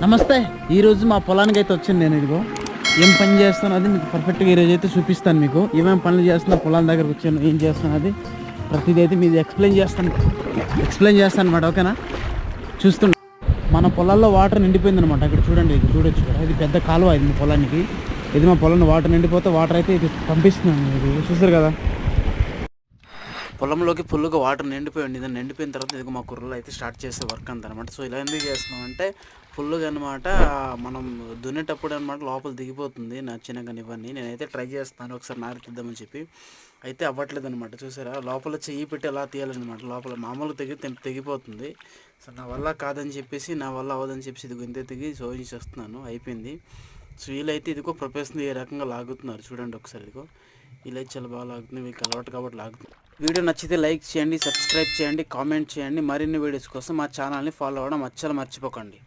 నమస్తే. ఈరోజు మా పొలానికి అయితే వచ్చాను నేను. ఇదిగో ఏం పని చేస్తాను అది మీకు పర్ఫెక్ట్గా ఈరోజు అయితే చూపిస్తాను. మీకు ఏమేమి పనులు చేస్తున్నా పొలం దగ్గరకు వచ్చాను, ఏం చేస్తాను అది ప్రతిదీ అయితే మీది ఎక్స్ప్లెయిన్ చేస్తాను అనమాట. ఓకేనా? చూస్తుండే మన పొలాల్లో వాటర్ నిండిపోయింది అనమాట. ఇక్కడ చూడండి, ఇది చూడొచ్చు కదా, ఇది పెద్ద కాలువ. ఇది మా పొలానికి, ఇది మా పొలంలో వాటర్ నిండిపోతే వాటర్ అయితే ఇది పంపిస్తున్నాను. ఇది చూస్తారు కదా, పొలంలోకి ఫుల్గా వాటర్ నిండిపోయింది. ఇది నిండిపోయిన తర్వాత ఇది మా కుర్రలు అయితే స్టార్ట్ చేసే వర్క్ అంత అనమాట. సో ఇలా ఎందుకు చేస్తున్నామంటే ఫుల్గా అనమాట మనం దున్నేటప్పుడు అనమాట లోపల దిగిపోతుంది నచ్చినా కానీ ఇవన్నీ. నేనైతే ట్రై చేస్తాను ఒకసారి నారు తీద్దామని చెప్పి, అయితే అవ్వట్లేదు అనమాట. చూసారా, లోపల చెయ్యి పెట్టి ఎలా తీయాలన్నమాట, లోపల మామూలుగా తెగిపోతుంది. సో నా వల్ల కాదని చెప్పేసి, నా వల్ల అవ్వదని చెప్పేసి ఇది గొంతె తెగి చేస్తున్నాను. అయిపోయింది. సో వీళ్ళైతే ఇదిగో ప్రొఫెషన్ ఏ రకంగా లాగుతున్నారు చూడండి ఒకసారి. ఇదిగో వీళ్ళైతే చాలా బాగా లాగుతుంది, మీకు అలవాటు కాబట్టి లాగుతుంది. వీడియో నచ్చితే లైక్ చేయండి, సబ్స్క్రైబ్ చేయండి, కామెంట్ చేయండి. మరిన్ని వీడియోస్ కోసం మా ఛానల్ని ఫాలో అవ్వడం అస్సలు మర్చిపోకండి.